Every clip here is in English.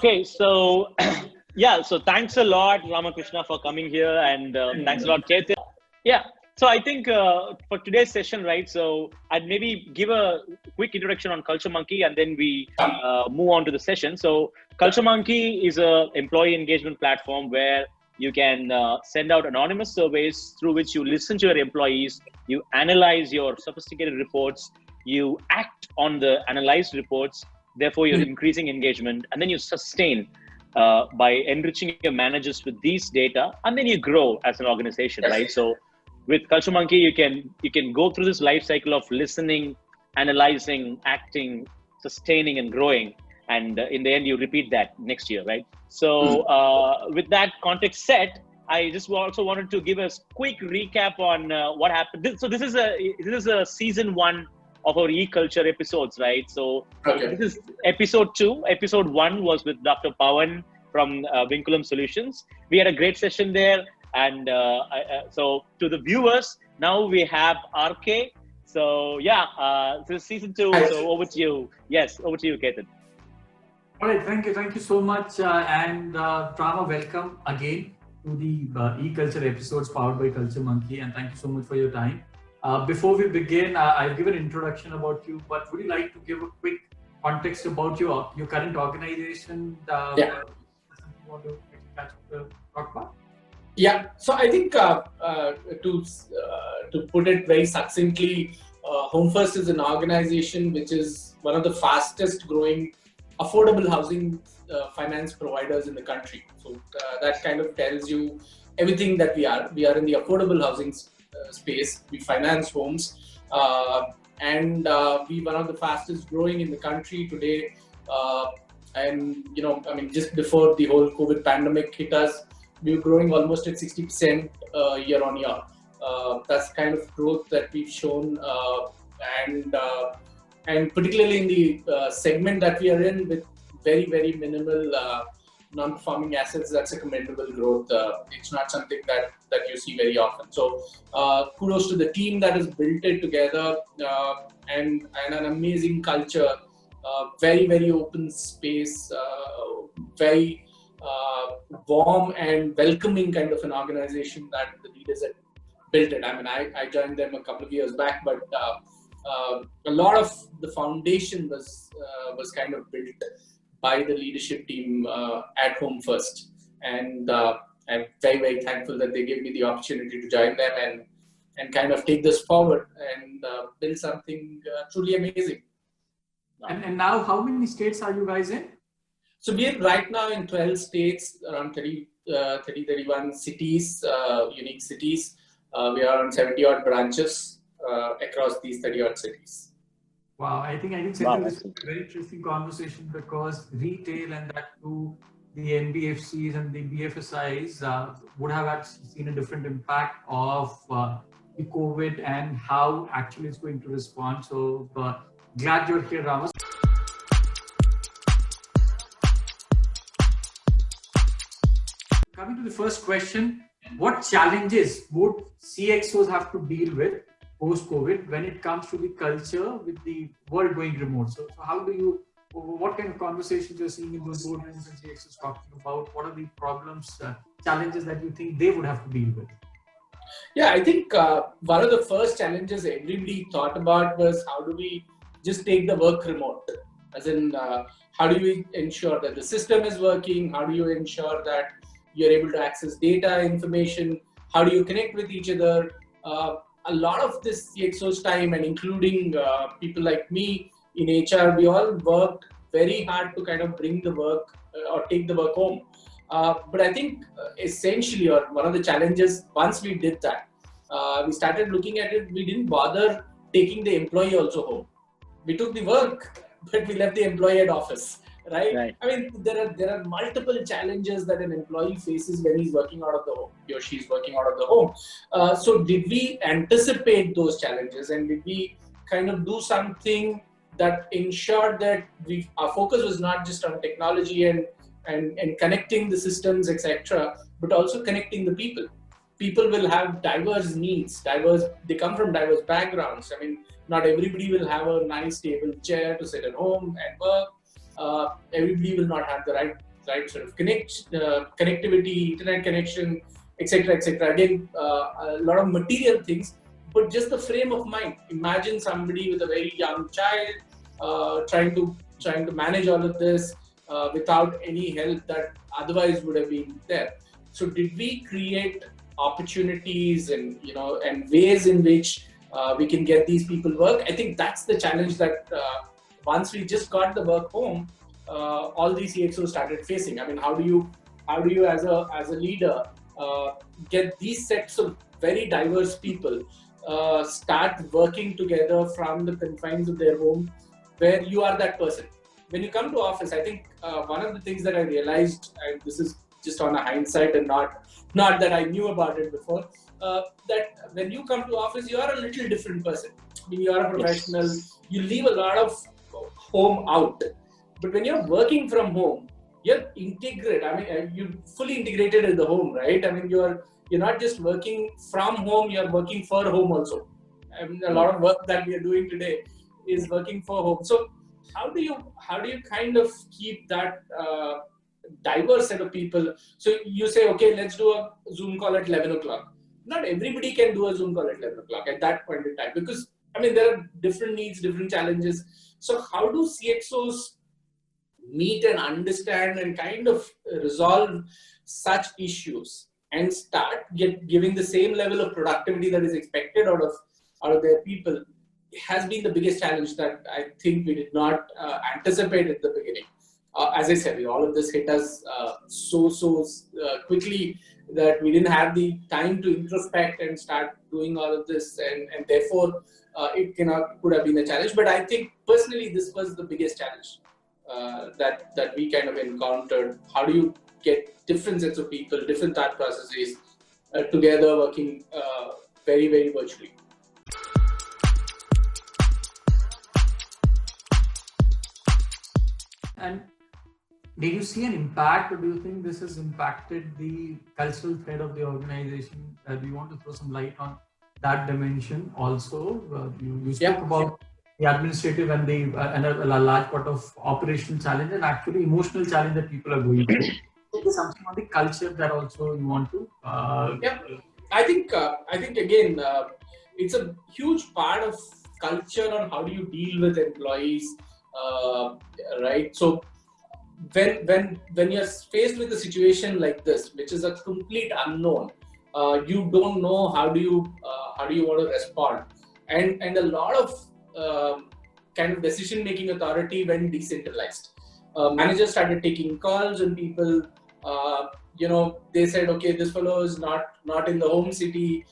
Okay, so yeah, so thanks a lot, Ramakrishna, for coming here, and thanks a lot, Ketan. Yeah, so I think for today's session, right? So I'd maybe give a quick introduction on CultureMonkey, and then we move on to the session. So CultureMonkey is a employee engagement platform where you can send out anonymous surveys through which you listen to your employees, you analyze your sophisticated reports, you act on the analyzed reports. Therefore, you're increasing engagement, and then you sustain by enriching your managers with these data, and then you grow as an organization, right? So with CultureMonkey, you can go through this life cycle of listening, analyzing, acting, sustaining, and growing, and in the end, you repeat that next year, right? So with that context set, I just also wanted to give a quick recap on what happened. So this is a season 1 of our e-culture episodes, right? So this is episode 2. Episode 1 was with Dr. Pawan from Vinculum Solutions. We had a great session there. And so to the viewers, now we have RK. So yeah, this is season 2. So over to you. Yes, over to you, Ketan. All right, thank you so much. And Rama, welcome again to the e-culture episodes powered by CultureMonkey. And thank you so much for your time. Before we begin, I'll give an introduction about you, but would you like to give a quick context about your current organization? Something you want to talk about? Yeah, so I think to put it very succinctly, HomeFirst is an organization which is one of the fastest growing affordable housing finance providers in the country. So that kind of tells you everything that we are. We are in the affordable housing space. We finance homes, and we're one of the fastest growing in the country today. And just before the whole COVID pandemic hit us, we were growing almost at 60% year on year. That's the kind of growth that we've shown, and particularly in the segment that we are in, with very, very minimal non-performing assets, that's a commendable growth. It's not something that you see very often. So kudos to the team that has built it together, and an amazing culture, very, very open space, very warm and welcoming kind of an organization that the leaders had built it. I mean, I joined them a couple of years back, but a lot of the foundation was kind of built by the leadership team at HomeFirst, and I'm very, very thankful that they gave me the opportunity to join them and kind of take this forward and build something truly amazing. And now, how many states are you guys in? So we're right now in 12 states, around 31 cities, unique cities. We are on 70 odd branches across these 30 odd cities. Wow, I think Senthil, this is a very interesting conversation, because retail and that too, the NBFCs and the BFSIs would have seen a different impact of the COVID and how actually it's going to respond. So glad you're here, Ramos. Coming to the first question, what challenges would CxOs have to deal with post-COVID when it comes to the culture with the world going remote? So what kind of conversations you're seeing in those boardrooms and CxOs talking about? What are the problems, challenges that you think they would have to deal with? Yeah, I think one of the first challenges everybody thought about was, how do we just take the work remote? As in, how do you ensure that the system is working? How do you ensure that you're able to access data, information? How do you connect with each other? A lot of this CxOs time, and including people like me in HR, we all worked very hard to kind of bring the work or take the work home. But I think essentially, or one of the challenges, once we did that, we started looking at it, we didn't bother taking the employee also home. We took the work, but we left the employee at office. Right? I mean, there are multiple challenges that an employee faces when he's working out of the home, he or she is working out of the home. So did we anticipate those challenges, and did we kind of do something that ensured that our focus was not just on technology and connecting the systems, etc., but also connecting the people? People will have diverse needs, they come from diverse backgrounds. I mean, not everybody will have a nice stable chair to sit at home and work. Everybody will not have the right right? Sort of connectivity, internet connection, etc., etc. Again, a lot of material things, but just the frame of mind. Imagine somebody with a very young child trying to manage all of this without any help that otherwise would have been there. So, did we create opportunities and ways in which we can get these people work? I think that's the challenge that once we just got the work home, all these CxOs started facing. I mean, how do you as a leader get these sets of very diverse people start working together from the confines of their home, where you are that person. When you come to office, I think one of the things that I realized, and this is just on a hindsight and not that I knew about it before, that when you come to office, you are a little different person. I mean, you are a professional. Yes. You leave a lot of home out. But when you're working from home, you're integrated. I mean, you're fully integrated in the home, right? I mean, you're not just working from home, you're working for home also. I mean, a lot of work that we are doing today is working for home. So how do you kind of keep that diverse set of people? So you say, okay, let's do a Zoom call at 11 o'clock. Not everybody can do a Zoom call at 11 o'clock at that point in time, because I mean, there are different needs, different challenges. So how do CxOs meet and understand and kind of resolve such issues and start giving the same level of productivity that is expected out of their people? Has been the biggest challenge that I think we did not anticipate at the beginning. As I said, all of this hit us so quickly that we didn't have the time to introspect and start doing all of this, and therefore it could have been a challenge. But I think personally, this was the biggest challenge that we kind of encountered. How do you get different sets of people, different thought processes together, working very, very virtually? And did you see an impact, or do you think this has impacted the cultural thread of the organization? Do you want to throw some light on that dimension also? You spoke about the administrative and a large part of operational challenge and actually emotional challenge that people are going through. Is there something on the culture that also you want to? I think again, it's a huge part of culture on how do you deal with employees, right? So when you're faced with a situation like this, which is a complete unknown, you don't know how do you want to respond, and a lot of kind of decision making authority went decentralized. Managers started taking calls, and people, they said, okay, this fellow is not in the home city.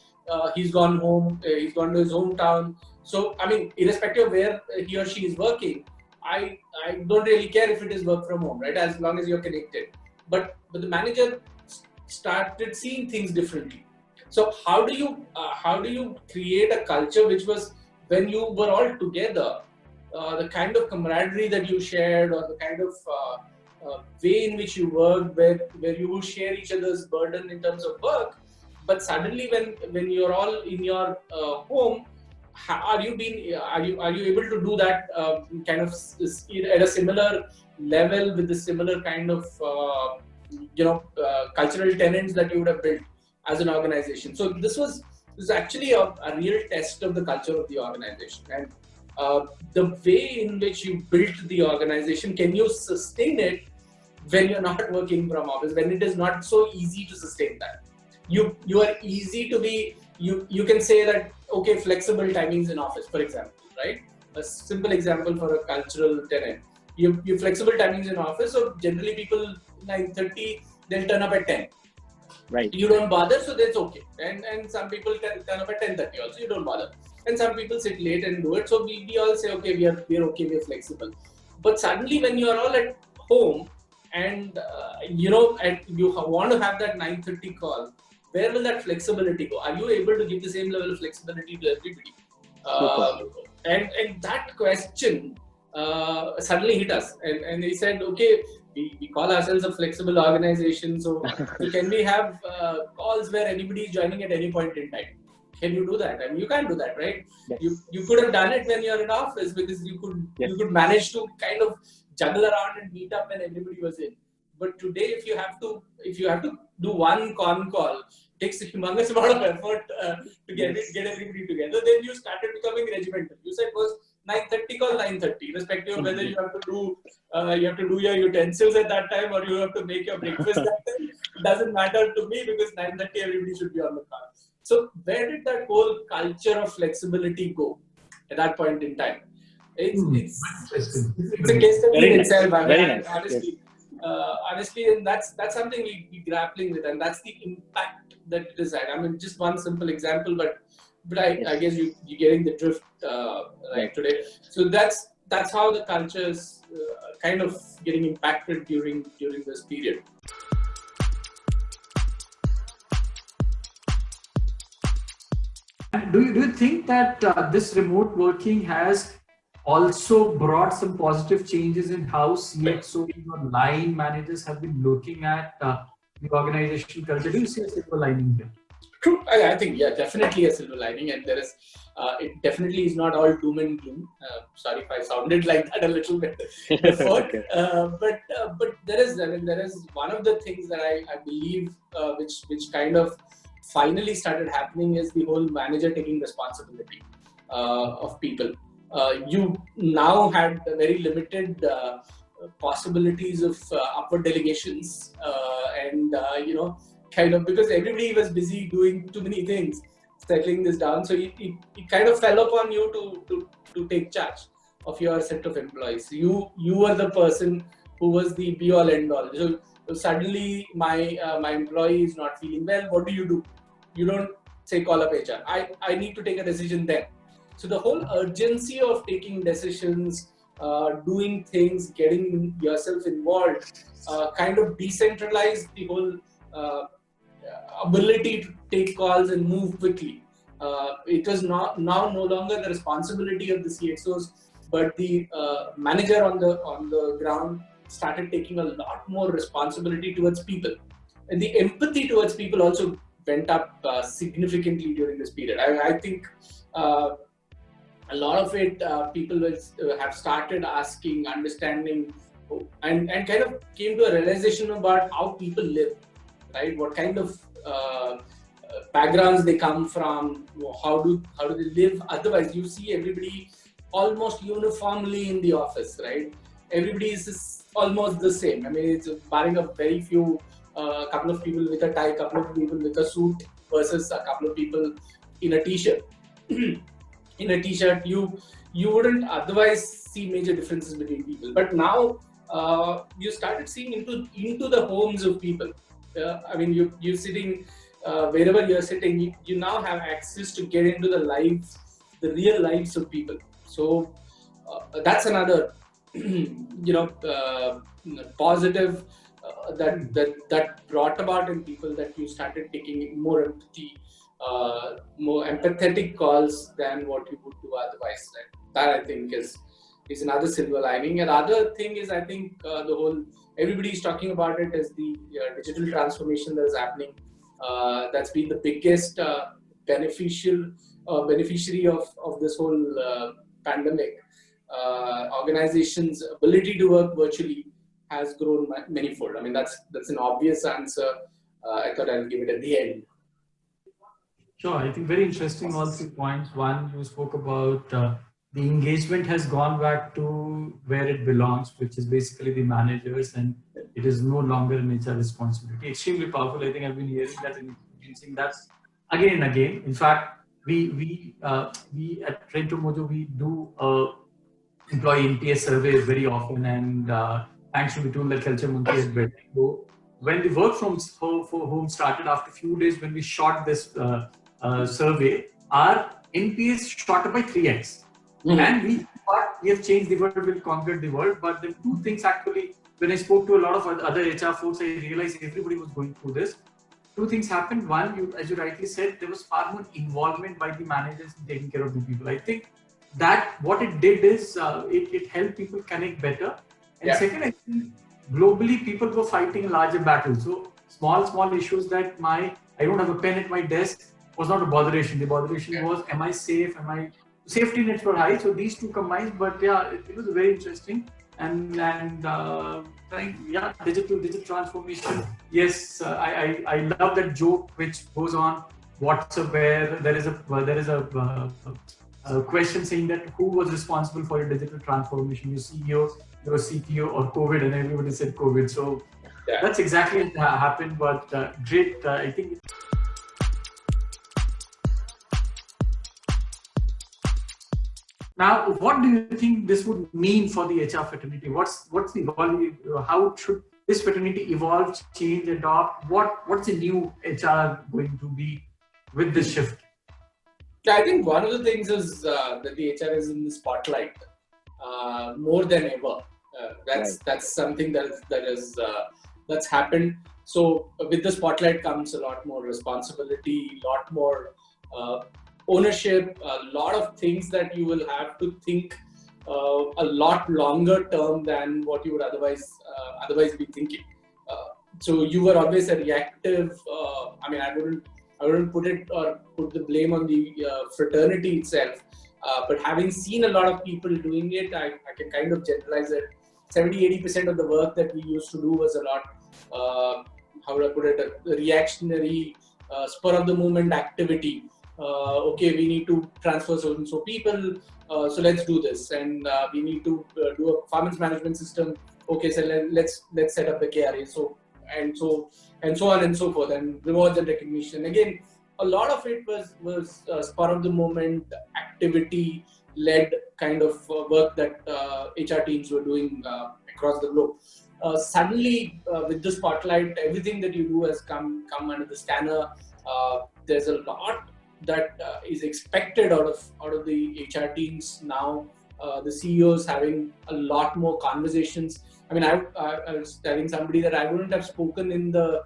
He's gone home. He's gone to his hometown. So I mean, irrespective of where he or she is working, I don't really care if it is work from home, right? As long as you're connected. But the manager started seeing things differently. So how do you create a culture which was, when you were all together, the kind of camaraderie that you shared, or the kind of way in which you worked, where you will share each other's burden in terms of work, but suddenly when you're all in your home, are you able to do that kind of at a similar level with the similar kind of cultural tenets that you would have built as an organization? So this was actually a real test of the culture of the organization, and the way in which you built the organization. Can you sustain it when you're not working from office, when it is not so easy to sustain that? You are easy to be, you can say that, okay, flexible timings in office, for example, right? A simple example for a cultural tenet. You flexible timings in office, so generally people 9:30, they'll turn up at 10. Right. You don't bother, so that's okay. And some people turn up at 10:30 also, you don't bother. And some people sit late and do it. So we all say, okay, we are okay, we are flexible. But suddenly when you are all at home and and you want to have that 9:30 call, where will that flexibility go? Are you able to give the same level of flexibility to everybody? And that question suddenly hit us. And he said, okay, we call ourselves a flexible organization. So can we have calls where anybody is joining at any point in time? Can you do that? I mean, you can't do that, right? Yes. You could have done it when you're in office, because you could manage to kind of juggle around and meet up when everybody was in. But today, if you have to do one con call, it takes a humongous amount of effort to get everybody together. Then you started becoming regimental. You said was 9:30 call 9:30, irrespective of whether you have to do your utensils at that time or you have to make your breakfast that time. It doesn't matter to me because 9:30 everybody should be on the call. So where did that whole culture of flexibility go at that point in time? It's a case study in itself. Honestly, and that's something we're grappling with, and that's the impact that it has had. I mean, just one simple example, but I guess you're getting the drift today. So that's how the culture is kind of getting impacted during this period. Do you think that this remote working has also brought some positive changes in how CxOs or line managers have been looking at the organizational culture? Do you see a silver lining there? True. I think, definitely a silver lining, and there is. It definitely is not all doom and gloom. Sorry if I sounded like that a little bit before, okay. But there is one of the things that I believe which kind of finally started happening is the whole manager taking responsibility of people. You now had very limited possibilities of upward delegations, and kind of because everybody was busy doing too many things, settling this down. So it kind of fell upon you to take charge of your set of employees. You were the person who was the be all end all. So suddenly my employee is not feeling well. What do? You don't say call up HR. I need to take a decision then. So the whole urgency of taking decisions, doing things, getting yourself involved, kind of decentralized the whole ability to take calls and move quickly. It was now no longer the responsibility of the CxOs, but the manager on the ground started taking a lot more responsibility towards people, and the empathy towards people also went up significantly during this period. I think a lot of it people have started asking, understanding, and kind of came to a realization about how people live, right? What kind of backgrounds they come from, how do they live. Otherwise, you see everybody almost uniformly in the office, right? Everybody is almost the same. I mean, it's barring a very few, couple of people with a tie, couple of people with a suit versus a couple of people in a t-shirt. In a t-shirt, you wouldn't otherwise see major differences between people. But now you started seeing into the homes of people. I mean, you're sitting wherever you're sitting. You now have access to get into the real lives of people. So that's another, positive that brought about in people, that you started taking more empathy, more empathetic calls than what you would do otherwise. Right? That I think is another silver lining. And other thing is, I think the whole everybody is talking about it as the digital transformation that is happening. That's been the biggest beneficiary of this whole pandemic. Organizations' ability to work virtually has grown manifold. I mean, that's an obvious answer. I thought I'll give it at the end. Sure, I think very interesting all 3 points. One, you spoke about the engagement has gone back to where it belongs, which is basically the managers, and it is no longer an HR responsibility. Extremely powerful. I think I've been hearing that and experiencing that again and again. In fact, we at Rentomojo, we do employee NPS surveys very often, and thanks to the tool that CultureMonkey has built. So when the work from home started, after a few days, when we shot this survey, our NPS shot up by 3x. And we thought we have changed the world, we'll conquer the world. But the two things actually, when I spoke to a lot of other HR folks, I realized everybody was going through this. Two things happened. One, as you rightly said, there was far more involvement by the managers in taking care of the people. I think that what it did is it helped people connect better. And second, I think globally people were fighting a larger battle. So small issues that I don't have a pen at my desk was not a botheration. The botheration was, am I safe? Safety nets were high. So these two combined, but it was very interesting. and digital transformation. Yes, I love that joke which goes on WhatsApp, where there is a question saying that who was responsible for your digital transformation, your CEO, your CTO, or COVID, and everybody said COVID. So that's exactly what happened. But great, I think. Now, what do you think this would mean for the HR fraternity? What's the value? How should this fraternity evolve, change, adopt? What's the new HR going to be with this shift? I think one of the things is that the HR is in the spotlight more than ever. That's something that's happened. So with the spotlight comes a lot more responsibility, a lot more ownership, a lot of things that you will have to think a lot longer term than what you would otherwise be thinking. So you were always a reactive. I wouldn't put the blame on the fraternity itself. But having seen a lot of people doing it, I can kind of generalize it. 70-80% of the work that we used to do was a lot, how would I put it, a reactionary, spur of the moment activity. Okay, we need to transfer so and so people, so let's do this, and we need to do a performance management system. Okay, so let's set up the KRA, so on and so forth, and rewards and recognition. Again, a lot of it was spur of the moment activity led kind of work that HR teams were doing across the globe. Suddenly, with the spotlight, everything that you do has come under the scanner. There's a lot that is expected out of the HR teams now. The CEOs having a lot more conversations. I mean, I was telling somebody that I wouldn't have spoken in the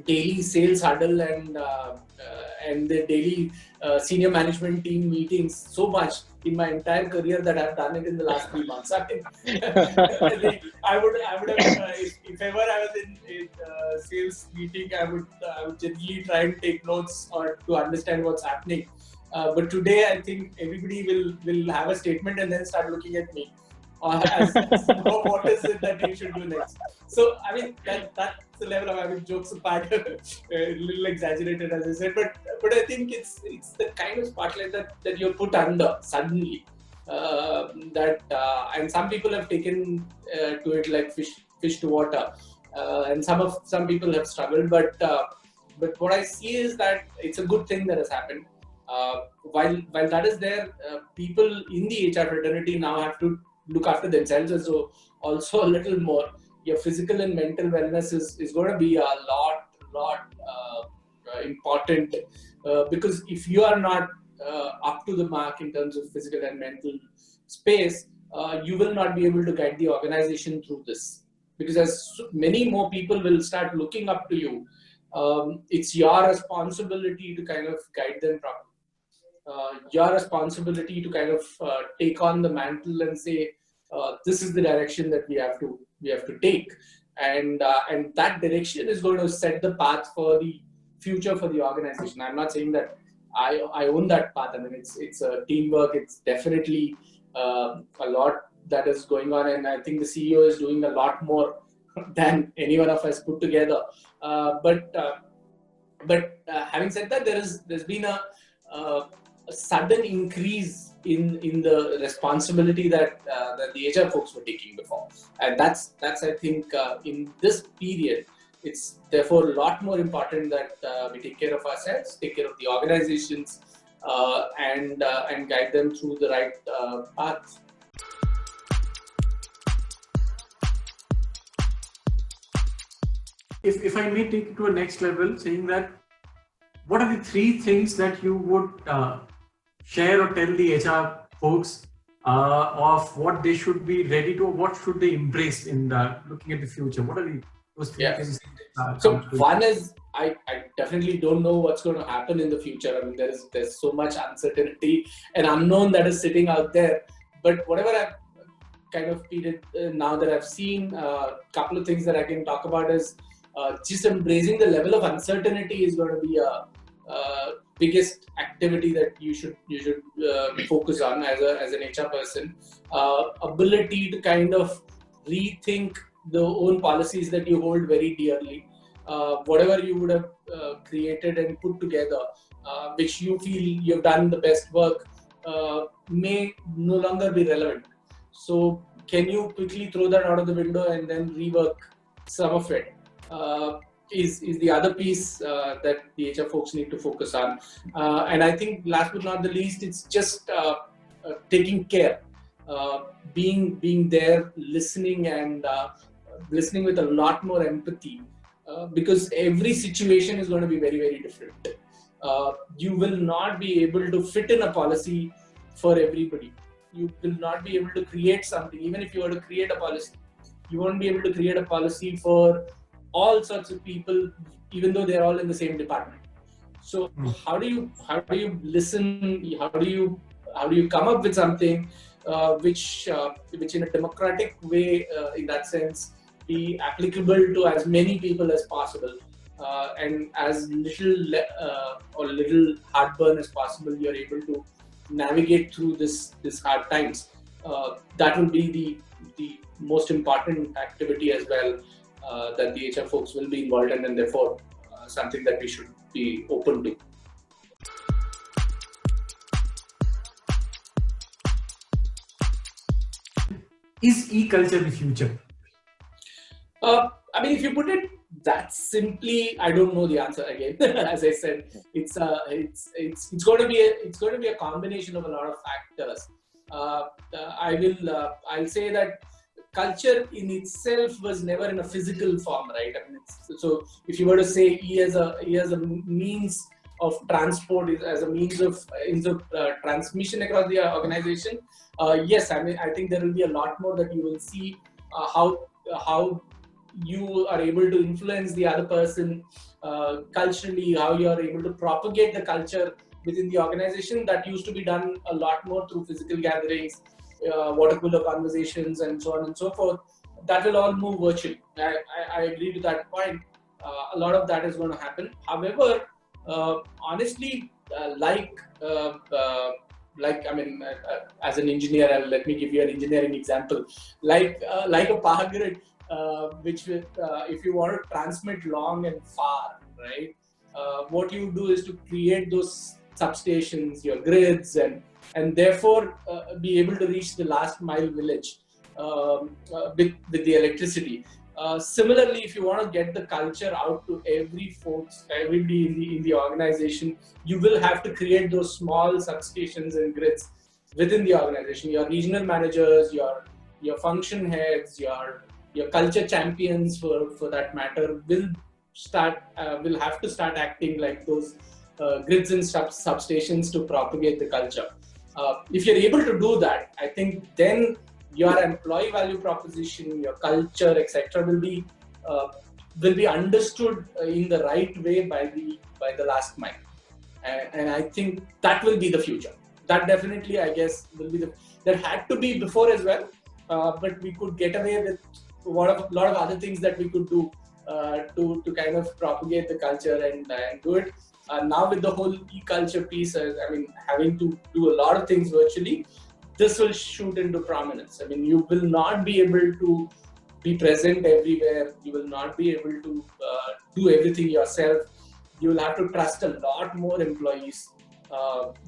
daily sales huddle and the daily senior management team meetings so much in my entire career that I've done it in the last 3 months. I think I would have if ever I was in sales meeting, I would generally try and take notes or to understand what's happening. But today, I think everybody will have a statement and then start looking at me as what is it that you should do next. So I mean that's the level of, I mean, jokes apart, a little exaggerated as I said, but I think it's the kind of spotlight that you're put under suddenly. And some people have taken to it like fish to water, and some people have struggled. But what I see is that it's a good thing that has happened. While that is there, people in the HR fraternity now have to look after themselves as well, also a little more. Your physical and mental wellness is going to be a lot important, because if you are not up to the mark in terms of physical and mental space, you will not be able to guide the organization through this. Because as many more people will start looking up to you, it's your responsibility to kind of guide them properly. Your responsibility to kind of take on the mantle and say, this is the direction that we have to take, and that direction is going to set the path for the future for the organization. I'm not saying that I own that path. I mean, it's a teamwork. It's definitely a lot that is going on, and I think the CEO is doing a lot more than any one of us put together. But having said that, there's been a sudden increase in the responsibility that the HR folks were taking before, and that's I think in this period, it's therefore a lot more important that we take care of ourselves, take care of the organizations, and guide them through the right paths. If I may take it to a next level, saying that, what are the 3 things that you would share or tell the HR folks of what they should be ready to, what should they embrace in looking at the future? What are those 3 things? So one is, I definitely don't know what's going to happen in the future. I mean, there's so much uncertainty and unknown that is sitting out there. But whatever I've kind of period now that I've seen, a couple of things that I can talk about is just embracing the level of uncertainty is going to be biggest activity that you should focus on as an HR person. Ability to kind of rethink the own policies that you hold very dearly. Whatever you would have created and put together, which you feel you've done the best work, may no longer be relevant. So can you quickly throw that out of the window and then rework some of it? Is the other piece that the HR folks need to focus on. And I think last but not the least, it's just taking care, being there, listening, and listening with a lot more empathy, because every situation is going to be very, very different. You will not be able to fit in a policy for everybody. You will not be able to create something. Even if you were to create a policy, you won't be able to create a policy for all sorts of people, even though they're all in the same department. So how do you listen? How do you come up with something which in a democratic way, in that sense, be applicable to as many people as possible, and as little heartburn as possible, you're able to navigate through this hard times. That will be the most important activity as well, that the HR folks will be involved in, and therefore something that we should be open to. Is e-culture the future? I mean, if you put it that simply, I don't know the answer again. As I said, it's going to be a combination of a lot of factors. I'll say that culture in itself was never in a physical form, right? I mean, so if you were to say E as a means of transport, as a means of transmission across the organization, yes, I mean, I think there will be a lot more that you will see how you are able to influence the other person culturally, how you are able to propagate the culture within the organization. That used to be done a lot more through physical gatherings, water cooler conversations, and so on and so forth. That will all move virtually. I agree to that point. A lot of that is going to happen. However, honestly, I mean, as an engineer, let me give you an engineering example. Like a power grid, which if you want to transmit long and far, right? What you do is to create those substations, your grids, and therefore be able to reach the last mile village with the electricity. Similarly, if you want to get the culture out to everybody in the organization, you will have to create those small substations and grids within the organization. Your regional managers, your function heads, your culture champions, for that matter, will have to start acting like those grids and substations to propagate the culture. If you're able to do that, I think then your employee value proposition, your culture, etc., will be understood in the right way by the last mile, and I think that will be the future. That definitely, I guess, will be that had to be before as well, but we could get away with a lot of other things that we could do to kind of propagate the culture and do it. Now with the whole e-culture piece, I mean, having to do a lot of things virtually, this will shoot into prominence. I mean, you will not be able to be present everywhere. You will not be able to do everything yourself. You will have to trust a lot more employees.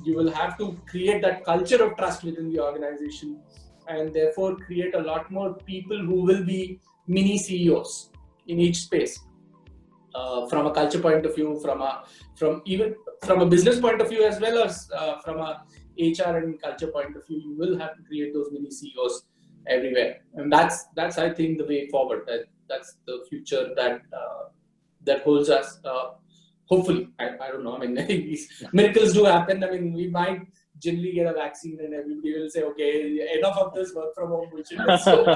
You will have to create that culture of trust within the organization, and therefore create a lot more people who will be mini CEOs in each space. From a culture point of view, from a business point of view, as well as from a HR and culture point of view, you will have to create those mini CEOs everywhere, and that's I think the way forward. That's the future that holds us. Hopefully, I don't know. I mean, miracles do happen. I mean, we might generally get a vaccine, and everybody will say, "Okay, enough of this work from home bullshit." So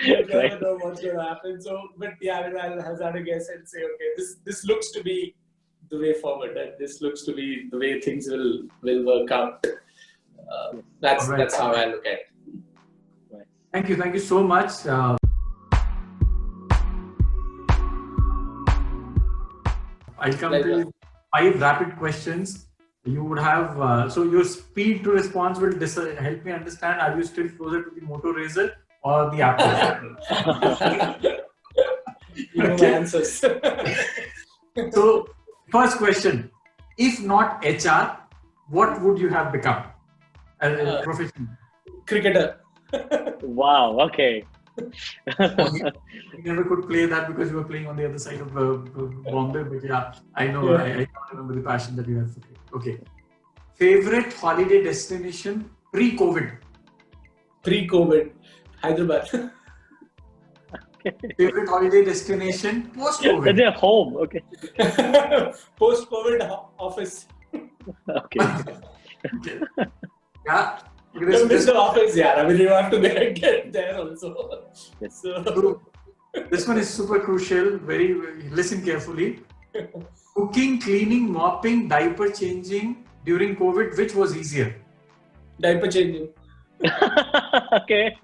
you never know what's going to happen. So, but yeah, I mean, I'll hazard a guess and say, okay, this looks to be the way forward. This looks to be the way things will work out. That's how I look at it. Right. Thank you so much. I'll come to 5 rapid questions. You would have, so your speed to response will help me understand, are you still closer to the Moto Razor or the Apple? You know my answers. So, first question, if not HR, what would you have become as a profession? Cricketer. Wow, okay. You never could play that because you were playing on the other side of Bombay, but yeah, I know, I remember the passion that you have for cricket. Okay. Favorite holiday destination pre-COVID? Pre-COVID, Hyderabad. Favorite holiday destination post-COVID? They're home, okay. Post-COVID office. Okay. Okay. Yeah. Don't miss the office, yeah. I mean, you have to get there also. Yes. So, this one is super crucial. Listen carefully. Cooking, cleaning, mopping, diaper changing during COVID, which was easier? Diaper changing. Okay.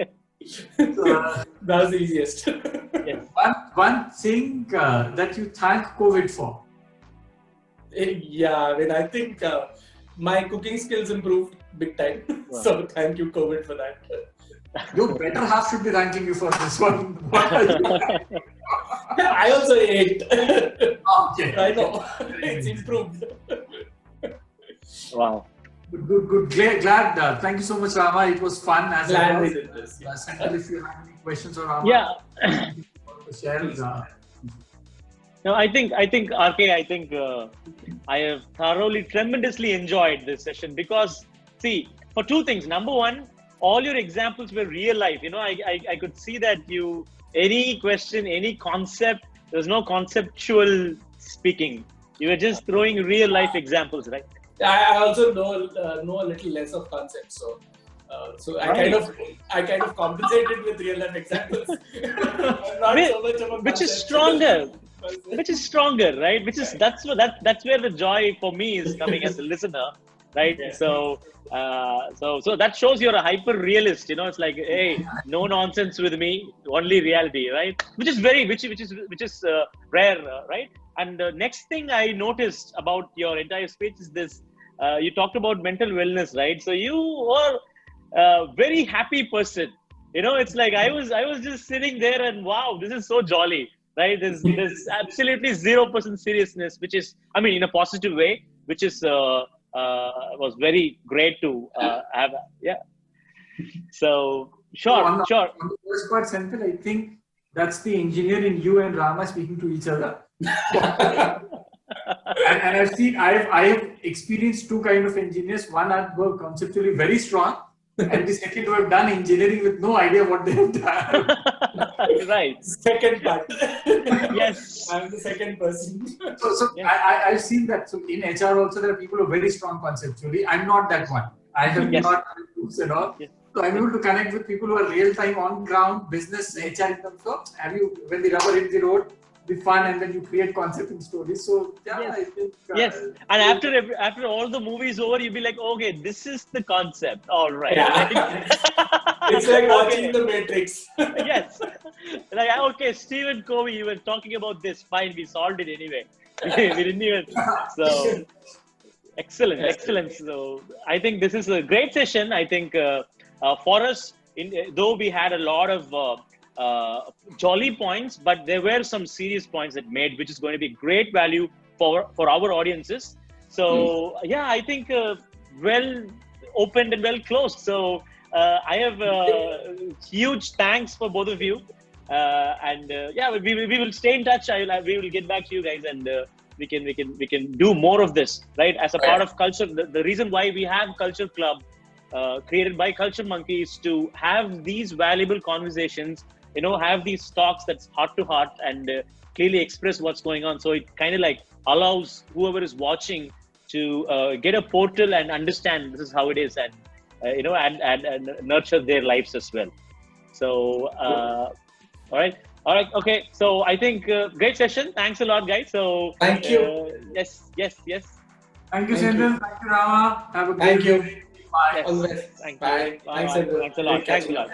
That was the easiest. Yes. One thing that you thank COVID for? Yeah, I mean, I think my cooking skills improved big time. Wow. So thank you, COVID, for that. Your better half should be thanking you for this one. I also ate. Okay. I know. It's improved. Wow. Good. Glad. Thank you so much, Rama. It was fun. As Glad we always. did this. Senthil, if you have any questions or Rama, Yeah. share. No, I think RK, I have thoroughly, tremendously enjoyed this session because, see, for two things. Number one, all your examples were real life. You know, I could see that any question, any concept, there's no conceptual speaking. You were just throwing real life examples, right? I also know a little less of concepts, so I kind of compensated with real life examples. Not so much of a which is concept. stronger, right? That's where the joy for me is coming as a listener, right? Yeah. So that shows you're a hyper realist. You know, it's like, hey, no nonsense with me, only reality, right? Which is rare, right? And the next thing I noticed about your entire speech is this: you talked about mental wellness, right? So you are a very happy person. You know, it's like I was just sitting there and wow, this is so jolly, right? There's absolutely 0% seriousness, which is, I mean, in a positive way, which is was very great to have. Yeah. So sure. On the first part, Senthil, I think that's the engineer in you and Rama speaking to each other. and I have experienced two kind of engineers. One were conceptually very strong, and the second who have done engineering with no idea what they have done. Right. Second part. Yes. I'm the second person. So yes. I've seen that. So in HR also there are people who are very strong conceptually. I'm not that one. I have not groups and all. Yes. So I'm able to connect with people who are real time on ground business HR in terms of when the rubber hits the road, be fun, and then you create concept and stories. So yeah, yes. I think and after all the movies over, you'll be like, okay, this is the concept. All right. Yeah. It's like watching The Matrix. Yes. Like, okay, Stephen Covey, you were talking about this. Fine, we solved it anyway. We didn't even. So excellent. So I think this is a great session. I think for us, though we had a lot of jolly points, but there were some serious points that made, which is going to be great value for our audiences. So yeah, I think well opened and well closed. So I have huge thanks for both of you, and yeah, we will stay in touch. We will get back to you guys, and we can do more of this, right? As a part of culture. The reason why we have Culture Club created by CultureMonkey is to have these valuable conversations. You know, have these talks that's heart to heart and clearly express what's going on. So it kind of like allows whoever is watching to get a portal and understand this is how it is, and you know, and nurture their lives as well. So all right, okay. So I think great session. Thanks a lot, guys. So thank you. Yes. Thank you, Senthil. Thank you, Rama. Have a great Thank you. day. Bye. Yes. Thank you. Bye. Thanks a lot. Thanks a lot.